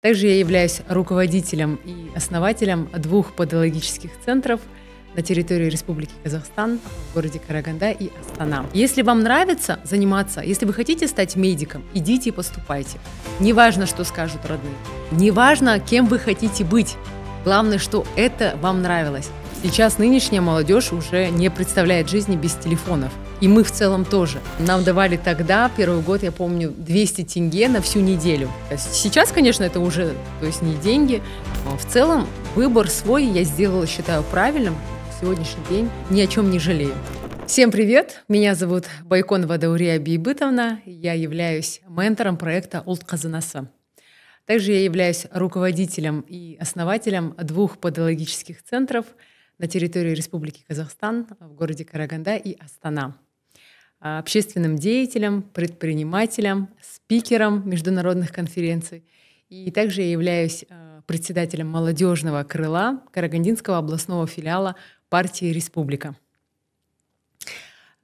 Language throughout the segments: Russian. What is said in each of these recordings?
Также я являюсь руководителем и основателем двух подологических центров на территории Республики Казахстан, в городе Караганда и Астана. Если вам нравится заниматься, если вы хотите стать медиком, идите и поступайте. Неважно, что скажут родные, неважно, кем вы хотите быть. Главное, что это вам нравилось. Сейчас нынешняя молодежь уже не представляет жизни без телефонов. И мы в целом тоже. Нам давали тогда, первый год, я помню, 200 тенге на всю неделю. Сейчас, конечно, это уже, не деньги. Но в целом выбор свой я сделала, считаю, правильным. В сегодняшний день ни о чем не жалею. Всем привет! Меня зовут Байконова Даурия Бейбытовна. Я являюсь ментором проекта «Улт Казынасы». Также я являюсь руководителем и основателем двух подологических центров на территории Республики Казахстан, в городе Караганда и Астана. Общественным деятелем, предпринимателем, спикером международных конференций. И также я являюсь председателем молодежного крыла Карагандинского областного филиала партии «Республика».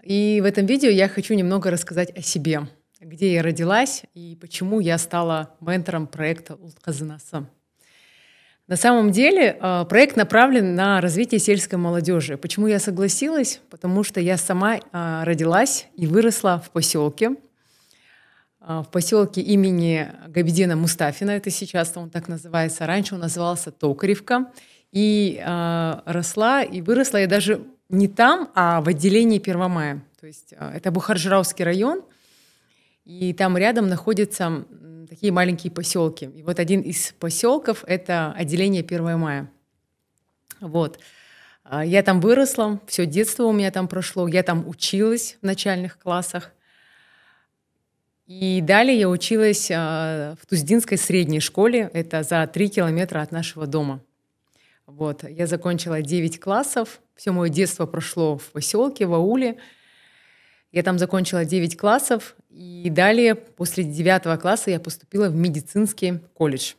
И в этом видео я хочу немного рассказать о себе, где я родилась и почему я стала ментором проекта «Улт Казынасы». На самом деле проект направлен на развитие сельской молодежи. Почему я согласилась? Потому что я сама родилась и выросла в поселке имени Габидена Мустафина. Это сейчас он так называется. Раньше он назывался Токаревка. И росла и выросла я даже не там, а в отделении Первомая. То есть это Бухаржрауский район. И там рядом находятся такие маленькие поселки. И вот один из поселков – это отделение 1 мая. Вот. Я там выросла, все детство у меня там прошло. Я там училась в начальных классах. И далее я училась в Туздинской средней школе. Это за 3 километра от нашего дома. Вот. Я закончила 9 классов. Все мое детство прошло в поселке, в ауле. Я там закончила 9 классов, и далее, после 9 класса, я поступила в медицинский колледж.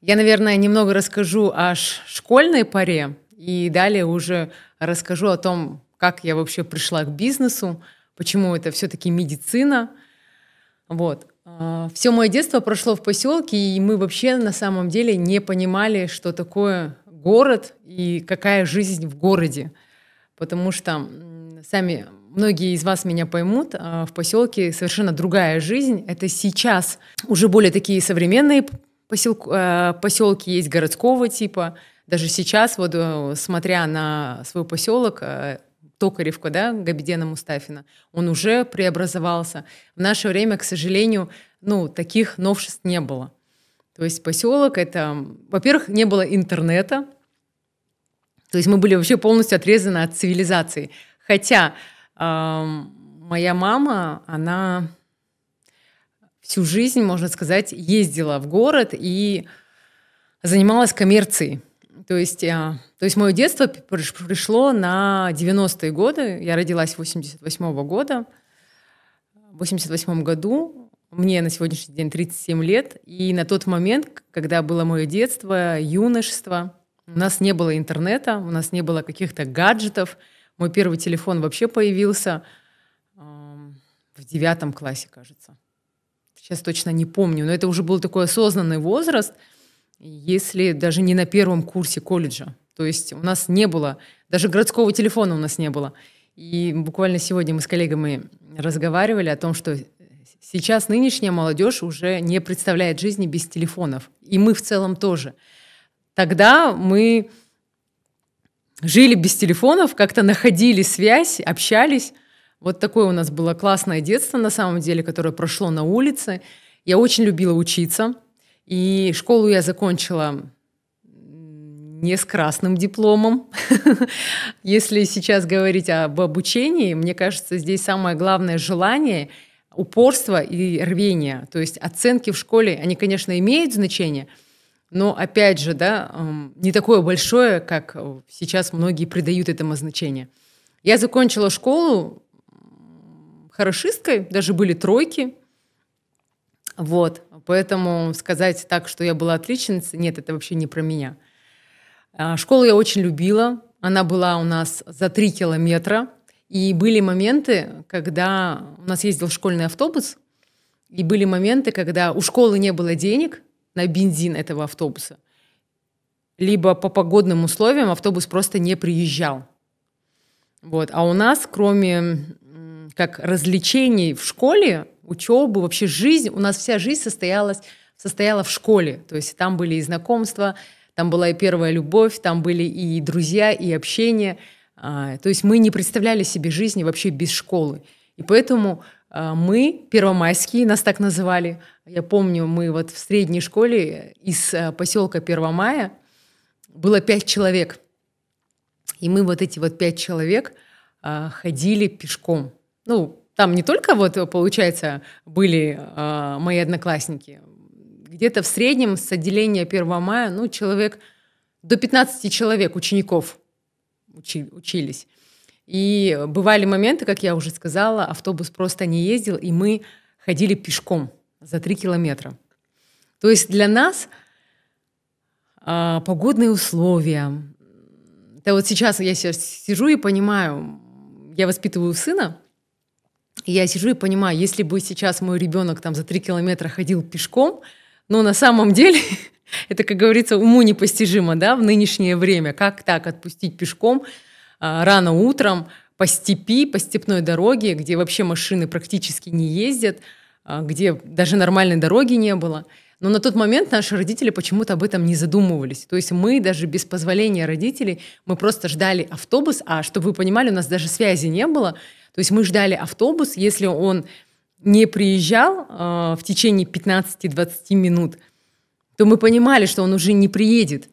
Я, наверное, немного расскажу о школьной поре, и далее уже расскажу о том, как я вообще пришла к бизнесу, почему это все-таки медицина. Вот. Все мое детство прошло в поселке, и мы вообще на самом деле не понимали, что такое город и какая жизнь в городе. Потому что сами многие из вас меня поймут, в поселке совершенно другая жизнь. Это сейчас уже более такие современные поселки есть городского типа. Даже сейчас, вот смотря на свой поселок, Токаревка, да, Габидена Мустафина, он уже преобразовался. В наше время, к сожалению, таких новшеств не было. То есть поселок это, во-первых, не было интернета. То есть мы были вообще полностью отрезаны от цивилизации. Хотя моя мама, она всю жизнь, можно сказать, ездила в город и занималась коммерцией. То есть мое детство пришло на 90-е годы. Я родилась 88-го года. В 88 году мне на сегодняшний день 37 лет. И на тот момент, когда было мое детство, юношество, у нас не было интернета, у нас не было каких-то гаджетов. Мой первый телефон вообще появился в 9 классе, кажется. Сейчас точно не помню, но это уже был такой осознанный возраст, если даже не на 1 курсе колледжа. То есть у нас не было, даже городского телефона у нас не было. И буквально сегодня мы с коллегами разговаривали о том, что сейчас нынешняя молодежь уже не представляет жизни без телефонов. И мы в целом тоже. Тогда мы жили без телефонов, как-то находили связь, общались. Вот такое у нас было классное детство, на самом деле, которое прошло на улице. Я очень любила учиться. И школу я закончила не с красным дипломом. Если сейчас говорить об обучении, мне кажется, здесь самое главное желание, упорство и рвение. То есть оценки в школе, они, конечно, имеют значение, но, опять же, не такое большое, как сейчас многие придают этому значение. Я закончила школу хорошисткой, даже были 3. Вот. Поэтому сказать так, что я была отличницей, нет, это вообще не про меня. Школу я очень любила. Она была у нас за 3 километра. И были моменты, когда у нас ездил школьный автобус, И были моменты, когда у школы не было денег на бензин этого автобуса, либо по погодным условиям автобус просто не приезжал. Вот. А у нас, кроме как развлечений в школе, учебы, вообще жизнь, у нас вся жизнь состояла в школе. То есть там были и знакомства, там была и первая любовь, там были и друзья, и общение. То есть мы не представляли себе жизни вообще без школы. И поэтому мы, первомайские, нас так называли. Я помню, мы вот в средней школе из поселка Первомая было 5 человек. И мы вот эти вот 5 человек ходили пешком. Ну, там не только вот, получается, были мои одноклассники. Где-то в среднем с отделения 1 мая, ну, человек до 15 человек, учеников учились. И бывали моменты, как я уже сказала, автобус просто не ездил, и мы ходили пешком за 3 километра. То есть для нас погодные условия. Это вот сейчас я сижу и понимаю, я воспитываю сына, и я сижу и понимаю, если бы сейчас мой ребенок там за 3 километра ходил пешком, но на самом деле это, как говорится, уму непостижимо, да, в нынешнее время. Как так отпустить пешком рано утром по степи, по степной дороге, где вообще машины практически не ездят, где даже нормальной дороги не было. Но на тот момент наши родители почему-то об этом не задумывались. То есть мы даже без позволения родителей, мы просто ждали автобус, а чтобы вы понимали, у нас даже связи не было. То есть мы ждали автобус, если он не приезжал в течение 15-20 минут, то мы понимали, что он уже не приедет.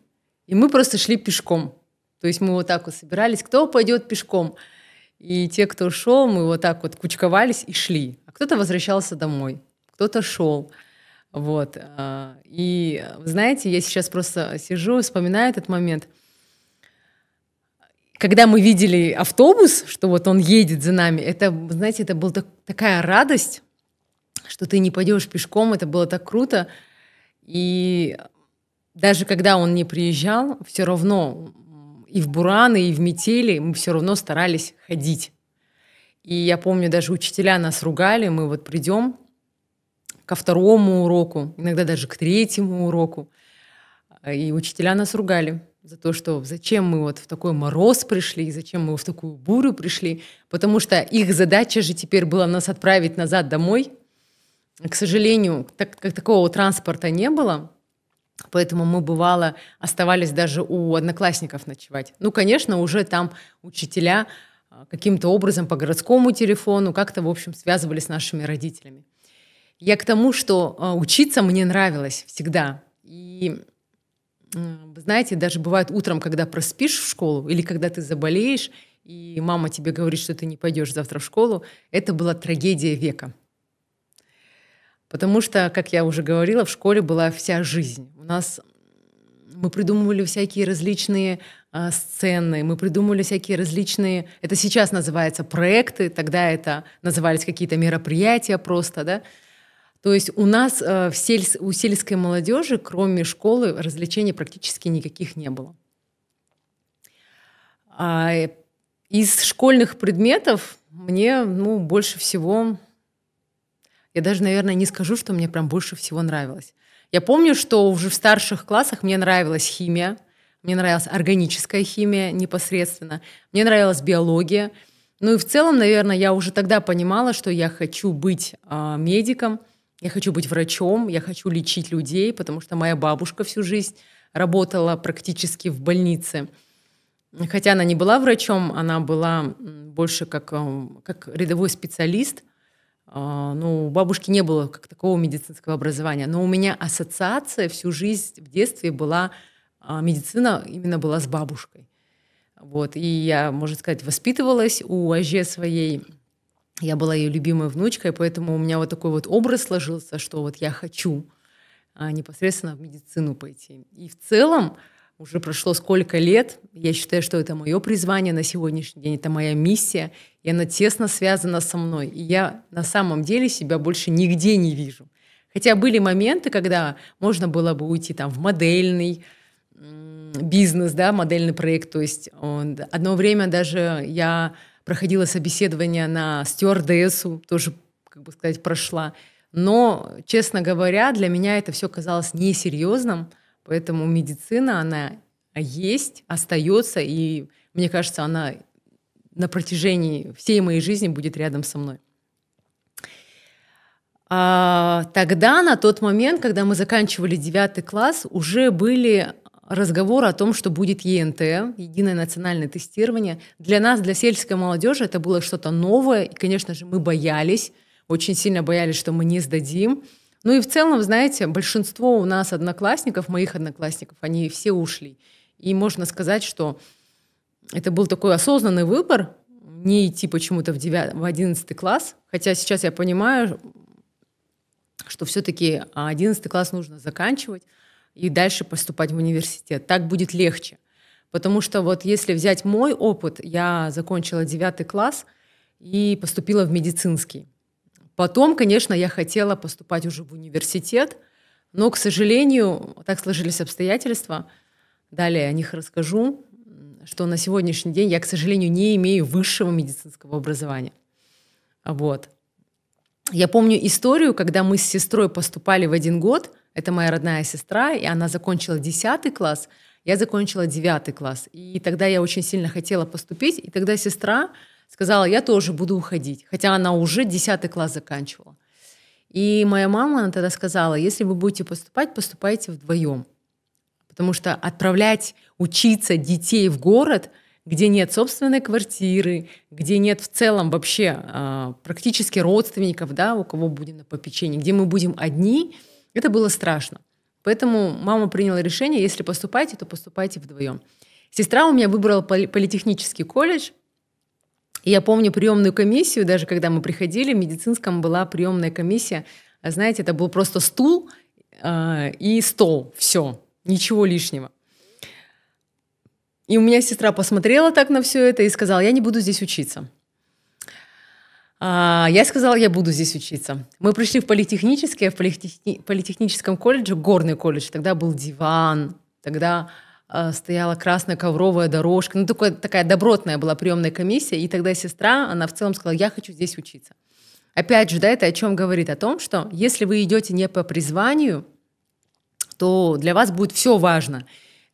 И мы просто шли пешком. То есть мы вот так вот собирались, кто пойдет пешком. И те, кто шел, мы вот так вот кучковались и шли. А кто-то возвращался домой, кто-то шел. Вот. И, знаете, я сейчас просто сижу и вспоминаю этот момент. Когда мы видели автобус, что вот он едет за нами, это, знаете, это была такая радость, что ты не пойдешь пешком, это было так круто. И даже когда он не приезжал, все равно и в бураны, и в метели мы все равно старались ходить. И я помню, даже учителя нас ругали, мы вот придем ко 2-му уроку, иногда даже к 3-му уроку, и учителя нас ругали за то, что зачем мы вот в такой мороз пришли, зачем мы в такую бурю пришли, потому что их задача же теперь была нас отправить назад домой. К сожалению, как такого транспорта не было, поэтому мы, бывало, оставались даже у одноклассников ночевать. Ну, конечно, уже там учителя каким-то образом по городскому телефону как-то, в общем, связывались с нашими родителями. Я к тому, что учиться мне нравилось всегда. И, вы знаете, даже бывает утром, когда проспишь в школу, или когда ты заболеешь, и мама тебе говорит, что ты не пойдешь завтра в школу, это была трагедия века. Потому что, как я уже говорила, в школе была вся жизнь. Мы придумывали всякие различные сцены, мы придумывали всякие различные... Это сейчас называется проекты, тогда это назывались какие-то мероприятия просто, да. То есть у нас у сельской молодежи, кроме школы, развлечений практически никаких не было. Из школьных предметов мне больше всего... Я даже, наверное, не скажу, что мне прям больше всего нравилось. Я помню, что уже в старших классах мне нравилась химия, мне нравилась органическая химия непосредственно, мне нравилась биология. Ну и в целом, наверное, я уже тогда понимала, что я хочу быть медиком, я хочу быть врачом, я хочу лечить людей, потому что моя бабушка всю жизнь работала практически в больнице. Хотя она не была врачом, она была больше как рядовой специалист. У бабушки не было как такого медицинского образования, но у меня ассоциация всю жизнь в детстве была, медицина именно была с бабушкой. Вот. И я, можно сказать, воспитывалась у аже своей, я была ее любимой внучкой, поэтому у меня вот такой вот образ сложился, что вот я хочу непосредственно в медицину пойти. И в целом уже прошло сколько лет, я считаю, что это мое призвание на сегодняшний день, это моя миссия, и она тесно связана со мной. И я на самом деле себя больше нигде не вижу. Хотя были моменты, когда можно было бы уйти там в модельный бизнес, да, модельный проект. То есть одно время даже я проходила собеседование на стюардессу, тоже, как бы сказать, прошла. Но, честно говоря, для меня это все казалось несерьезным, поэтому медицина, она есть, остается, и мне кажется, она на протяжении всей моей жизни будет рядом со мной. Тогда, на тот момент, когда мы заканчивали 9 класс, уже были разговоры о том, что будет ЕНТ, единое национальное тестирование. Для нас, для сельской молодежи, это было что-то новое. И, конечно же, мы боялись, очень сильно боялись, что мы не сдадим. Ну и в целом, знаете, большинство у нас одноклассников, моих одноклассников, они все ушли. И можно сказать, что это был такой осознанный выбор, не идти почему-то в 11 класс. Хотя сейчас я понимаю, что все-таки 11 класс нужно заканчивать и дальше поступать в университет. Так будет легче. Потому что вот если взять мой опыт, я закончила 9 класс и поступила в медицинский. Потом, конечно, я хотела поступать уже в университет, но, к сожалению, так сложились обстоятельства. Далее о них расскажу, что на сегодняшний день я, к сожалению, не имею высшего медицинского образования. Вот. Я помню историю, когда мы с сестрой поступали в 1 год. Это моя родная сестра, и она закончила 10 класс, я закончила 9 класс. И тогда я очень сильно хотела поступить, и тогда сестра сказала, я тоже буду уходить, хотя она уже 10 класс заканчивала. И моя мама, она тогда сказала, если вы будете поступать, поступайте вдвоем. Потому что отправлять учиться детей в город, где нет собственной квартиры, где нет в целом вообще практически родственников, да, у кого будем на попечении, где мы будем одни, это было страшно. Поэтому мама приняла решение, если поступаете, то поступайте вдвоем. Сестра у меня выбрала политехнический колледж. И я помню приемную комиссию, даже когда мы приходили, в медицинском была приемная комиссия. Знаете, это был просто стул и стол. Все, ничего лишнего. И у меня сестра посмотрела так на все это и сказала, я не буду здесь учиться. Я сказала, я буду здесь учиться. Мы пришли в политехнический, в политехническом колледже, горный колледж, тогда был диван, тогда стояла красная ковровая дорожка, ну такая добротная была приемная комиссия, и тогда сестра, она в целом сказала, я хочу здесь учиться. Опять же, да, это о чем говорит? О том, что если вы идете не по призванию, то для вас будет все важно.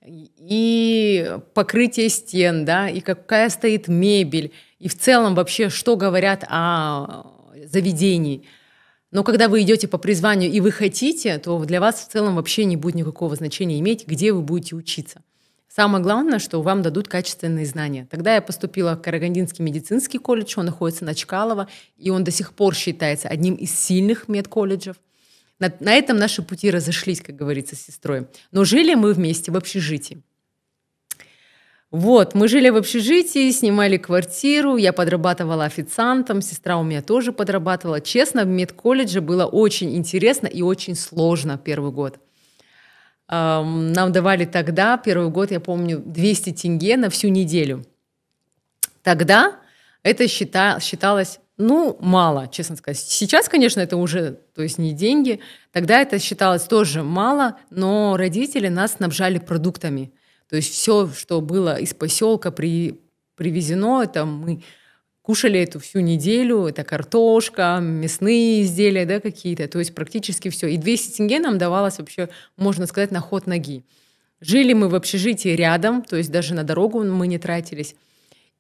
И покрытие стен, да, и какая стоит мебель, и в целом вообще, что говорят о заведении. Но когда вы идете по призванию и вы хотите, то для вас в целом вообще не будет никакого значения иметь, где вы будете учиться. Самое главное, что вам дадут качественные знания. Тогда я поступила в Карагандинский медицинский колледж, он находится на Чкалова, и он до сих пор считается одним из сильных медколледжев. На этом наши пути разошлись, как говорится, с сестрой. Но жили мы вместе в общежитии. Вот, мы жили в общежитии, снимали квартиру, я подрабатывала официантом, сестра у меня тоже подрабатывала. Честно, в медколледже было очень интересно и очень сложно первый год. Нам давали тогда, первый год, я помню, 200 тенге на всю неделю. Тогда это считалось, мало, честно сказать. Сейчас, конечно, это уже, то есть не деньги. Тогда это считалось тоже мало, но родители нас снабжали продуктами. То есть все, что было из поселка привезено, это мы кушали эту всю неделю. Это картошка, мясные изделия, да, какие-то. То есть практически все. И 200 тенге нам давалось вообще, можно сказать, на ход ноги. Жили мы в общежитии рядом, то есть даже на дорогу мы не тратились.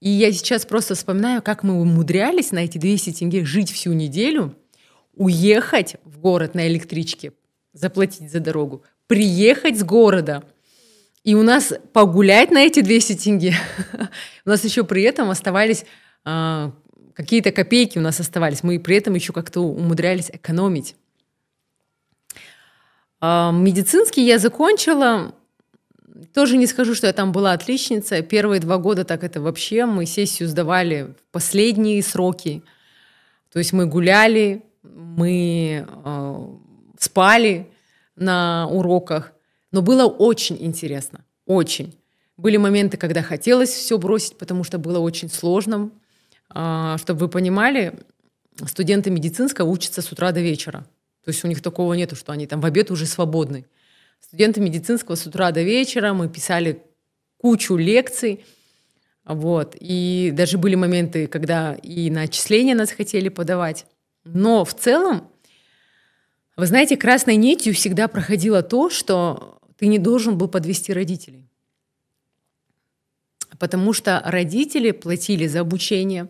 И я сейчас просто вспоминаю, как мы умудрялись на эти 200 тенге жить всю неделю, уехать в город на электричке, заплатить за дорогу, приехать с города, и у нас погулять на эти 200 тенге. У нас еще при этом оставались какие-то копейки у нас оставались. Мы при этом еще как-то умудрялись экономить. Медицинский я закончила. Тоже не скажу, что я там была отличница. Первые 2 года так это вообще. Мы сессию сдавали в последние сроки. То есть мы гуляли, мы спали на уроках. Но было очень интересно. Очень. Были моменты, когда хотелось все бросить, потому что было очень сложно. Чтобы вы понимали, студенты медицинского учатся с утра до вечера. То есть у них такого нету, что они там в обед уже свободны. Студенты медицинского с утра до вечера, мы писали кучу лекций. Вот. И даже были моменты, когда и на отчисления нас хотели подавать. Но в целом Вы знаете, красной нитью всегда проходило то, что ты не должен был подвести родителей. Потому что родители платили за обучение,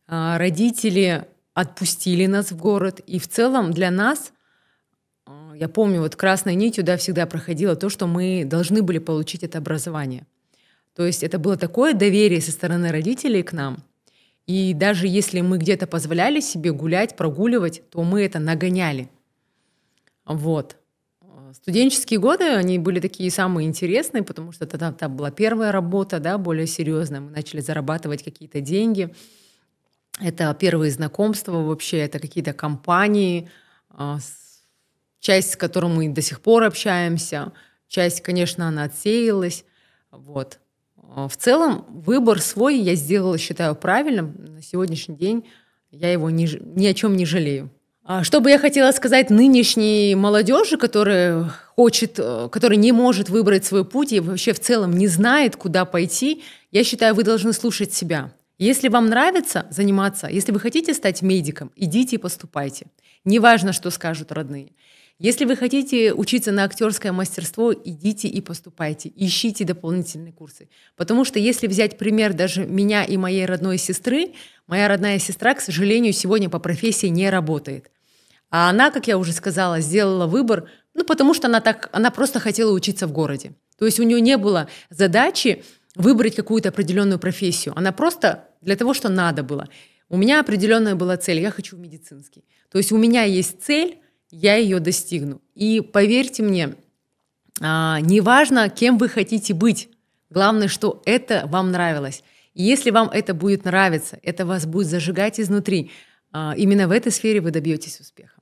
родители отпустили нас в город. И в целом для нас, я помню, вот красной нитью, да, всегда проходило то, что мы должны были получить это образование. То есть это было такое доверие со стороны родителей к нам. И даже если мы где-то позволяли себе гулять, прогуливать, то мы это нагоняли. Вот. Студенческие годы, они были такие самые интересные, потому что тогда была первая работа, да, более серьезная. Мы начали зарабатывать какие-то деньги. Это первые знакомства вообще, это какие-то компании, часть с которой мы до сих пор общаемся, часть, конечно, она отсеялась. Вот. В целом выбор свой я сделала, считаю, правильным. На сегодняшний день я его ни о чем не жалею. Что бы я хотела сказать нынешней молодежи, которая не может выбрать свой путь и вообще в целом не знает, куда пойти, я считаю, вы должны слушать себя. Если вам нравится заниматься, если вы хотите стать медиком, идите и поступайте. Неважно, что скажут родные. Если вы хотите учиться на актерское мастерство, идите и поступайте, ищите дополнительные курсы. Потому что если взять пример даже меня и моей родной сестры, моя родная сестра, к сожалению, сегодня по профессии не работает. А она, как я уже сказала, сделала выбор, потому что она просто хотела учиться в городе. То есть у нее не было задачи выбрать какую-то определенную профессию. Она просто для того, что надо было. У меня определенная была цель, я хочу в медицинский. То есть у меня есть цель, я ее достигну. И поверьте мне, неважно, кем вы хотите быть, главное, что это вам нравилось. И если вам это будет нравиться, это вас будет зажигать изнутри, именно в этой сфере вы добьетесь успеха.